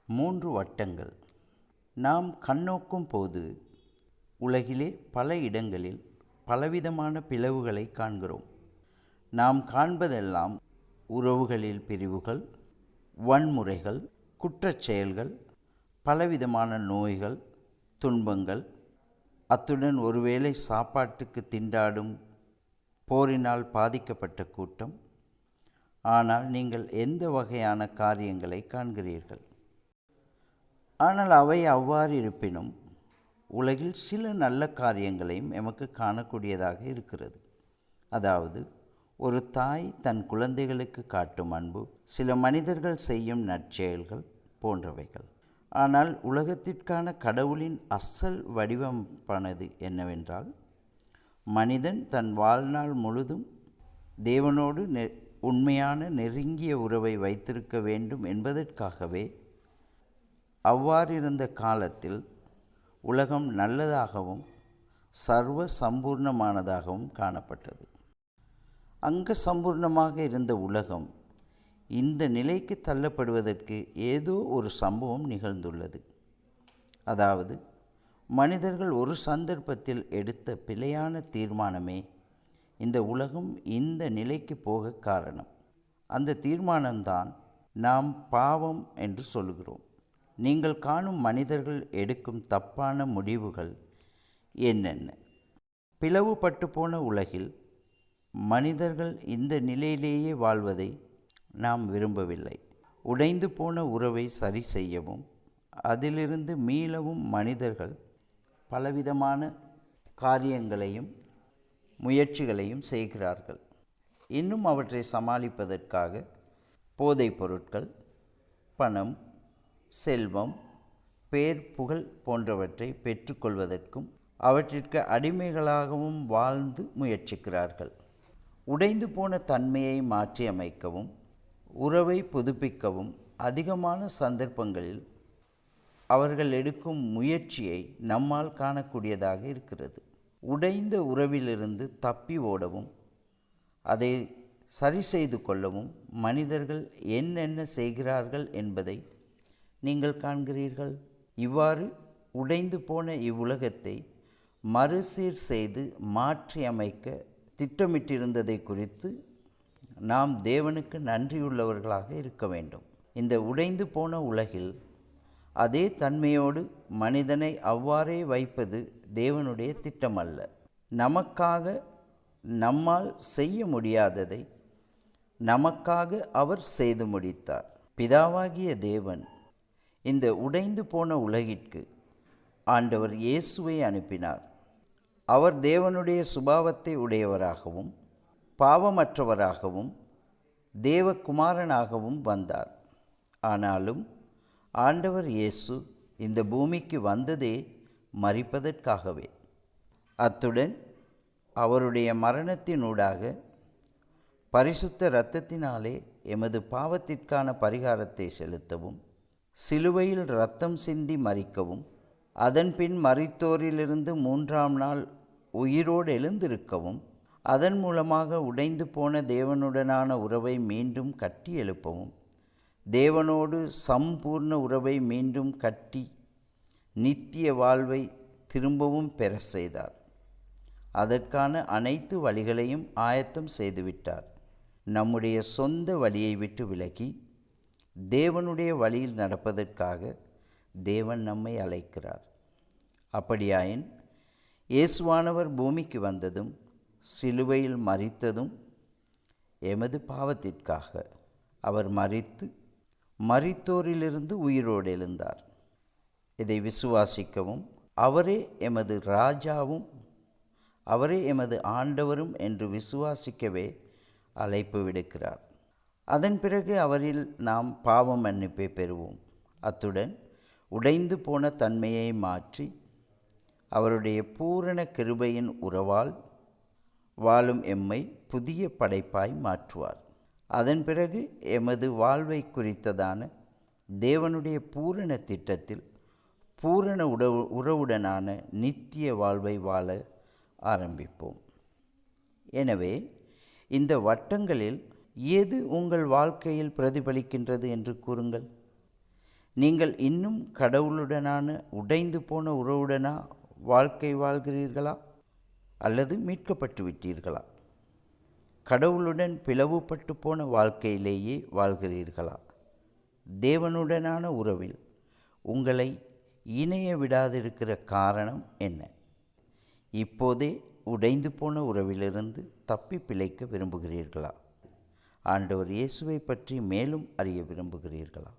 3 வட்டங்கள். நாம் கண்ணோக்கும் போது உலகிலே பல இடங்களில் பலவிதமான பிளவுகளை காண்கிறோம். நாம் காண்பதெல்லாம் உறவுகளில் பிரிவுகள், வன்முறைகள், குற்றச் செயல்கள், பலவிதமான நோய்கள், துன்பங்கள், அத்துடன் ஒருவேளை சாப்பாட்டுக்கு திண்டாடும் போரினால் பாதிக்கப்பட்ட கூட்டம். ஆனால் நீங்கள் எந்த வகையான காரியங்களை காண்கிறீர்கள்? ஆனால் அவை அவ்வாறு இருப்பினும் உலகில் சில நல்ல காரியங்களையும் எமக்கு காணக்கூடியதாக இருக்கிறது. அதாவது, ஒரு தாய் தன் குழந்தைகளுக்கு காட்டும் அன்பு, சில மனிதர்கள் செய்யும் நற்செயல்கள் போன்றவைகள். ஆனால் உலகத்திற்கான கடவுளின் அசல் வடிவமைப்பானது என்னவென்றால், மனிதன் தன் வாழ்நாள் முழுதும் தேவனோடு உண்மையான நெருங்கிய உறவை வைத்திருக்க வேண்டும் என்பதற்காகவே அவ்வாறிருந்த காலத்தில் உலகம் நல்லதாகவும் சர்வ சம்பூர்ணமானதாகவும் காணப்பட்டது. அங்க சம்பூர்ணமாக இருந்த உலகம் இந்த நிலைக்கு தள்ளப்படுவதற்கு ஏதோ ஒரு சம்பவம் நிகழ்ந்துள்ளது. அதாவது, மனிதர்கள் ஒரு சந்தர்ப்பத்தில் எடுத்த பிழையான தீர்மானமே இந்த உலகம் இந்த நிலைக்கு போக காரணம். அந்த தீர்மானம்தான் நாம் பாவம் என்று சொல்கிறோம். நீங்கள் காணும் மனிதர்கள் எடுக்கும் தப்பான முடிவுகள் என்னென்ன? பிளவுபட்டு போன உலகில் மனிதர்கள் இந்த நிலையிலேயே வாழ்வதை நாம் விரும்பவில்லை. உடைந்து போன உறவை சரி செய்யவும் அதிலிருந்து மீளவும் மனிதர்கள் பலவிதமான காரியங்களையும் முயற்சிகளையும் செய்கிறார்கள். இன்னும் அவற்றை சமாளிப்பதற்காக போதைப் பொருட்கள், பணம், செல்வம், பேர், புகழ் போன்றவற்றை பெற்றுக்கொள்வதற்கும் அவற்றிற்கு அடிமைகளாகவும் வாழ்ந்து முயற்சிக்கிறார்கள். உடைந்து போன தன்மையை மாற்றியமைக்கவும் உறவை புதுப்பிக்கவும் அதிகமான சந்தர்ப்பங்களில் அவர்கள் எடுக்கும் முயற்சியை நம்மால் காணக்கூடியதாக இருக்கிறது. உடைந்த உறவிலிருந்து தப்பி ஓடவும் அதை சரி செய்து கொள்ளவும் மனிதர்கள் என்னென்ன செய்கிறார்கள் என்பதை நீங்கள் காண்கிறீர்கள். இவ்வாறு உடைந்து போன இவ்வுலகத்தை மறுசீர் செய்து மாற்றி அமைக்க திட்டமிட்டிருந்ததை குறித்து நாம் தேவனுக்கு நன்றியுள்ளவர்களாக இருக்க வேண்டும். இந்த உடைந்து போன உலகில் அதே தன்மையோடு மனிதனை அவ்வாறே வைப்பது தேவனுடைய திட்டமல்ல. நமக்காக நம்மால் செய்ய முடியாததை நமக்காக அவர் செய்து முடித்தார். பிதாவாகிய தேவன் இந்த உடைந்து போன உலகிற்கு ஆண்டவர் இயேசுவை அனுப்பினார். அவர் தேவனுடைய சுபாவத்தை உடையவராகவும் பாவமற்றவராகவும் தேவகுமாரனாகவும் வந்தார். ஆனாலும் ஆண்டவர் இயேசு இந்த பூமிக்கு வந்ததே மரிப்பதற்காகவே. அத்துடன் அவருடைய மரணத்தினூடாக பரிசுத்த இரத்தத்தினாலே எமது பாவத்திற்கான பரிகாரத்தை செலுத்தவும், சிலுவையில் இரத்தம் சிந்தி மரிக்கவும், அதன்பின் மரித்தோரிலிருந்து 3ஆம் நாள் உயிரோடு எழுந்திருக்கவும், அதன் மூலமாக உடைந்து போன தேவனுடனான உறவை மீண்டும் கட்டி எழுப்பவும், தேவனோடு சம்பூர்ண உறவை மீண்டும் கட்டி நித்திய வாழ்வை திரும்பவும் பெற செய்தார். அதற்கான அனைத்து வழிகளையும் ஆயத்தம் செய்துவிட்டார். நம்முடைய சொந்த வழியை விட்டு விலகி தேவனுடைய வழியில் நடப்பதற்காக தேவன் நம்மை அழைக்கிறார். அப்படியாயின் இயேசுவானவர் பூமிக்கு வந்ததும் சிலுவையில் மரித்ததும் எமது பாவத்திற்காக. அவர் மரித்து மரித்தோரிலிருந்து உயிரோடு எழுந்தார். இதை விசுவாசிக்கவும் அவரே எமது ராஜாவும் அவரே எமது ஆண்டவரும் என்று விசுவாசிக்கவே அழைப்பு விடுக்கிறார். அதன் பிறகு அவரில் நாம் பாவ மன்னிப்பை பெறுவோம். அத்துடன் உடைந்து போன தன்மையை மாற்றி அவருடைய பூரண கிருபையின் உறவால் வாழும் எம்மை புதிய படைப்பாய் மாற்றுவார். அதன் பிறகு எமது வாழ்வை குறித்ததான தேவனுடைய பூரண திட்டத்தில் பூரண உறவுடனான நித்திய வாழ்வை வாழ ஆரம்பிப்போம். எனவே இந்த வட்டங்களில் எது உங்கள் வாழ்க்கையில் பிரதிபலிக்கின்றது என்று கூறுங்கள். நீங்கள் இன்னும் கடவுளுடனான உடைந்து போன உறவுடனா வாழ்க்கை வாழ்கிறீர்களா அல்லது மீட்கப்பட்டு விட்டீர்களா? கடவுளுடன் பிளவுபட்டு போன வாழ்க்கையிலேயே வாழ்கிறீர்களா? தேவனுடனான உறவில் உங்களை இணைய விடாதிருக்கிற காரணம் என்ன? இப்போதே உடைந்து போன உறவிலிருந்து தப்பி பிழைக்க விரும்புகிறீர்களா? ஆண்டவர் இயேசுவை பற்றி மேலும் அறிய விரும்புகிறீர்களா?